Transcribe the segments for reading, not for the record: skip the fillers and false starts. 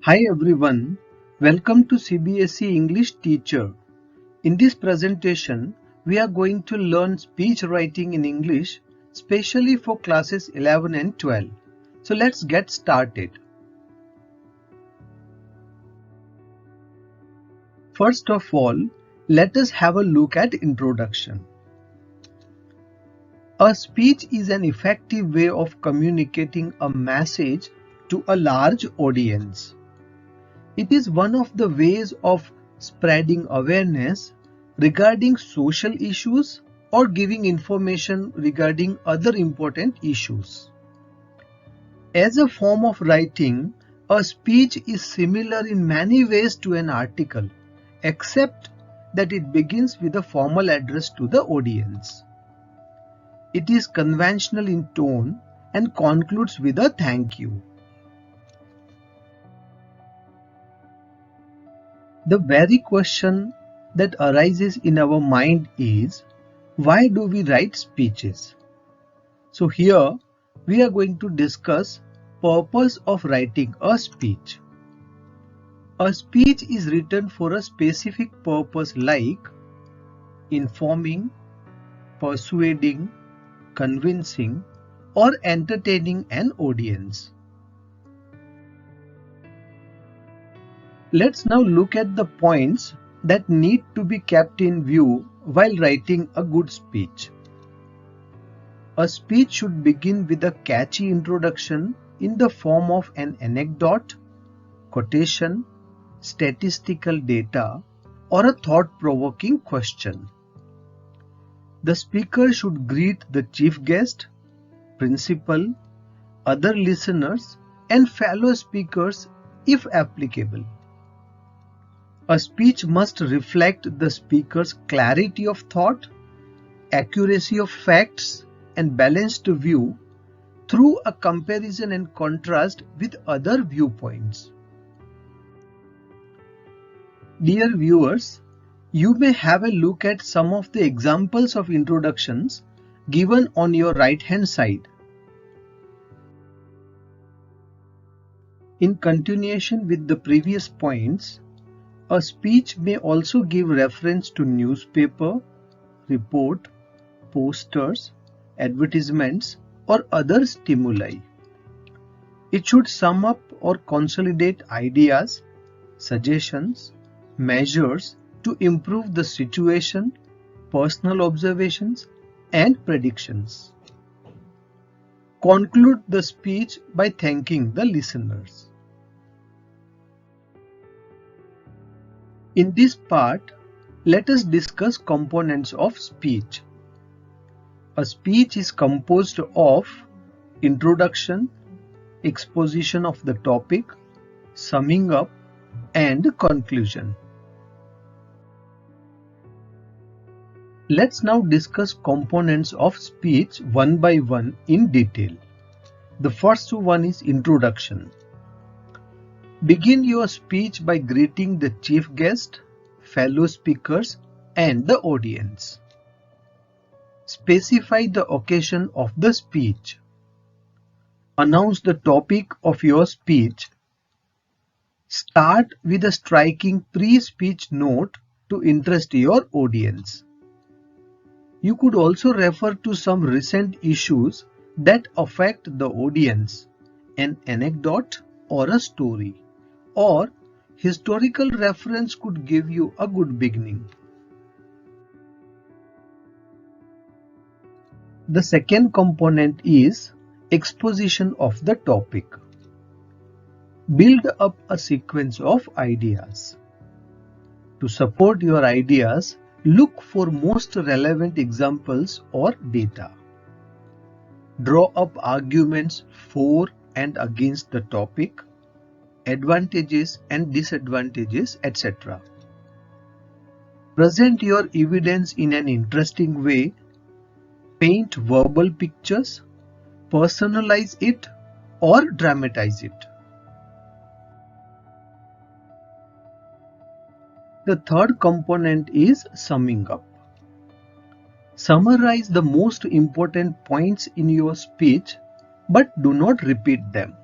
Hi everyone, welcome to CBSE English Teacher. In this presentation, we are going to learn speech writing in English, specially for classes 11 and 12. So let's get started. First of all, let us have a look at introduction. A speech is an effective way of communicating a message to a large audience. It is one of the ways of spreading awareness regarding social issues or giving information regarding other important issues. As a form of writing, a speech is similar in many ways to an article, except that it begins with a formal address to the audience. It is conventional in tone and concludes with a thank you. The very question that arises in our mind is, why do we write speeches? So here we are going to discuss purpose of writing a speech. A speech is written for a specific purpose like informing, persuading, convincing, or entertaining an audience. Let's now look at the points that need to be kept in view while writing a good speech. A speech should begin with a catchy introduction in the form of an anecdote, quotation, statistical data, or a thought-provoking question. The speaker should greet the chief guest, principal, other listeners, and fellow speakers if applicable. A speech must reflect the speaker's clarity of thought, accuracy of facts, and balanced view through a comparison and contrast with other viewpoints. Dear viewers, you may have a look at some of the examples of introductions given on your right hand side. In continuation with the previous points, a speech may also give reference to newspaper, report, posters, advertisements, or other stimuli. It should sum up or consolidate ideas, suggestions, measures to improve the situation, personal observations, and predictions. Conclude the speech by thanking the listeners. In this part, let us discuss components of speech. A speech is composed of introduction, exposition of the topic, summing up, and conclusion. Let's now discuss components of speech one by one in detail. The first one is introduction. Begin your speech by greeting the chief guest, fellow speakers, and the audience. Specify the occasion of the speech. Announce the topic of your speech. Start with a striking pre-speech note to interest your audience. You could also refer to some recent issues that affect the audience, an anecdote or a story, or historical reference could give you a good beginning. The second component is exposition of the topic. Build up a sequence of ideas. To support your ideas, look for most relevant examples or data. Draw up arguments for and against the topic, advantages and disadvantages, etc. Present your evidence in an interesting way. Paint verbal pictures, personalize it, or dramatize it. The third component is summing up. Summarize the most important points in your speech, but do not repeat them.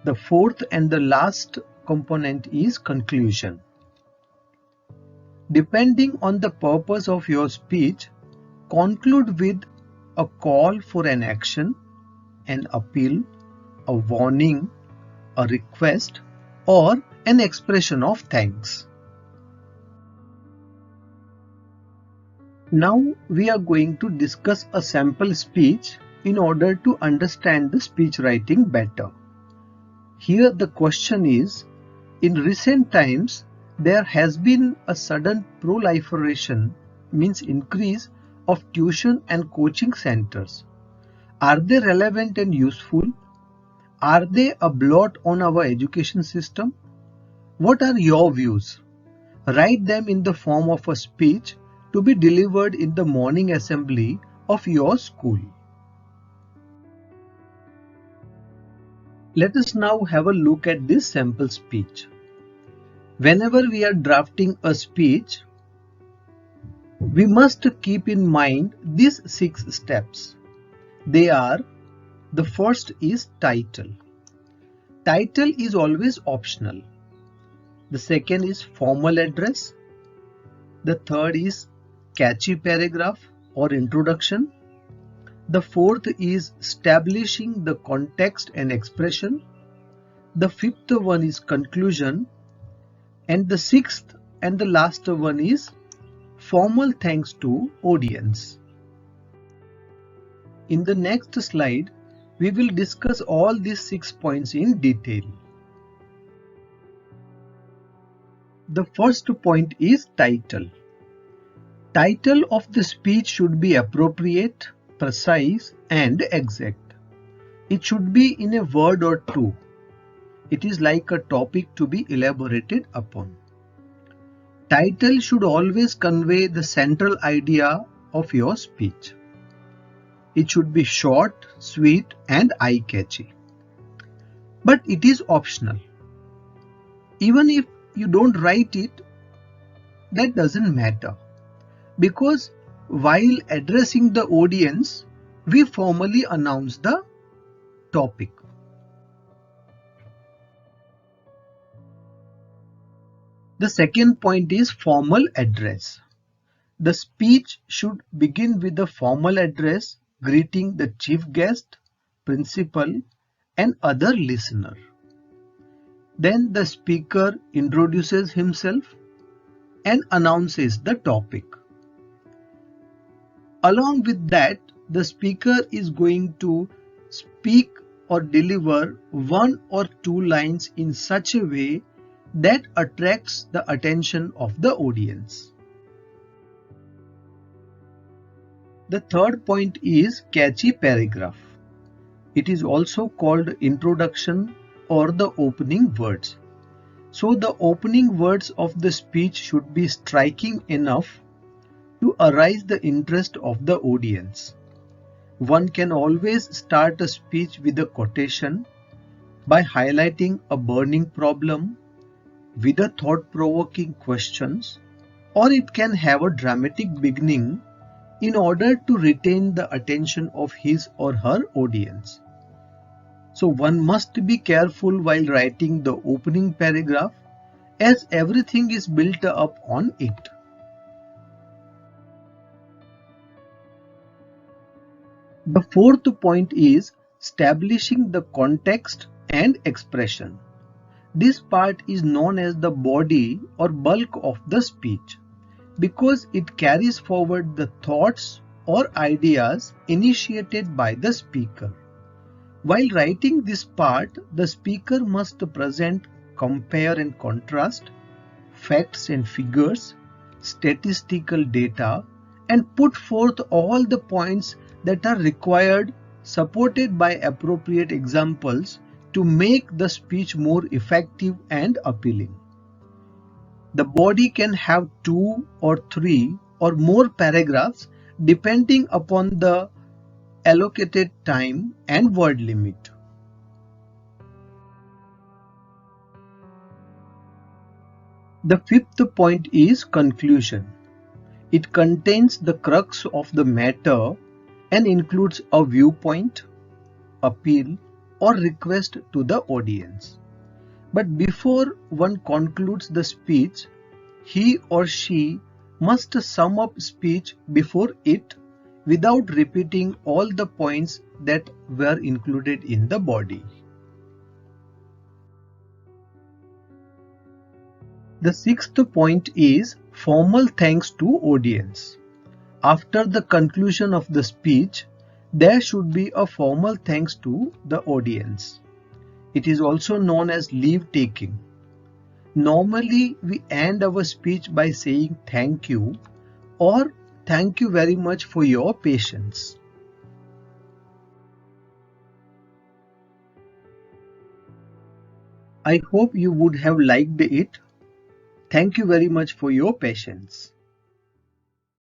The fourth and the last component is conclusion. Depending on the purpose of your speech, conclude with a call for an action, an appeal, a warning, a request, or an expression of thanks. Now we are going to discuss a sample speech in order to understand the speech writing better. Here the question is, in recent times there has been a sudden proliferation, means increase, of tuition and coaching centers. Are they relevant and useful? Are they a blot on our education system? What are your views? Write them in the form of a speech to be delivered in the morning assembly of your school. Let us now have a look at this sample speech. Whenever we are drafting a speech, we must keep in mind these 6 steps. They are: the first is title. Title is always optional. The second is formal address. The third is catchy paragraph or introduction. The fourth is establishing the context and expression. The fifth one is conclusion. And the sixth and the last one is formal thanks to audience. In the next slide, we will discuss all these 6 points in detail. The first point is title. Title of the speech should be appropriate, precise, and exact. It should be in a word or two. It is like a topic to be elaborated upon. Title should always convey the central idea of your speech. It should be short, sweet, and eye-catchy. But it is optional. Even if you don't write it, that doesn't matter. Because while addressing the audience, we formally announce the topic. The second point is formal address. The speech should begin with a formal address greeting the chief guest, principal, and other listener. Then the speaker introduces himself and announces the topic. Along with that, the speaker is going to speak or deliver 1 or 2 lines in such a way that attracts the attention of the audience. The third point is catchy paragraph. It is also called introduction or the opening words. So the opening words of the speech should be striking enough to arouse the interest of the audience. One can always start a speech with a quotation by highlighting a burning problem with a thought-provoking questions, or it can have a dramatic beginning in order to retain the attention of his or her audience. So one must be careful while writing the opening paragraph, as everything is built up on it. The fourth point is establishing the context and expression. This part is known as the body or bulk of the speech because it carries forward the thoughts or ideas initiated by the speaker. While writing this part, the speaker must present compare and contrast, facts and figures, statistical data, and put forth all the points that are required, supported by appropriate examples to make the speech more effective and appealing. The body can have 2 or 3 or more paragraphs depending upon the allocated time and word limit. The fifth point is conclusion. It contains the crux of the matter and includes a viewpoint, appeal, or request to the audience. But before one concludes the speech, he or she must sum up speech before it without repeating all the points that were included in the body. The sixth point is formal thanks to audience. After the conclusion of the speech, there should be a formal thanks to the audience. It is also known as leave taking. Normally, we end our speech by saying thank you or thank you very much for your patience. I hope you would have liked it. Thank you very much for your patience.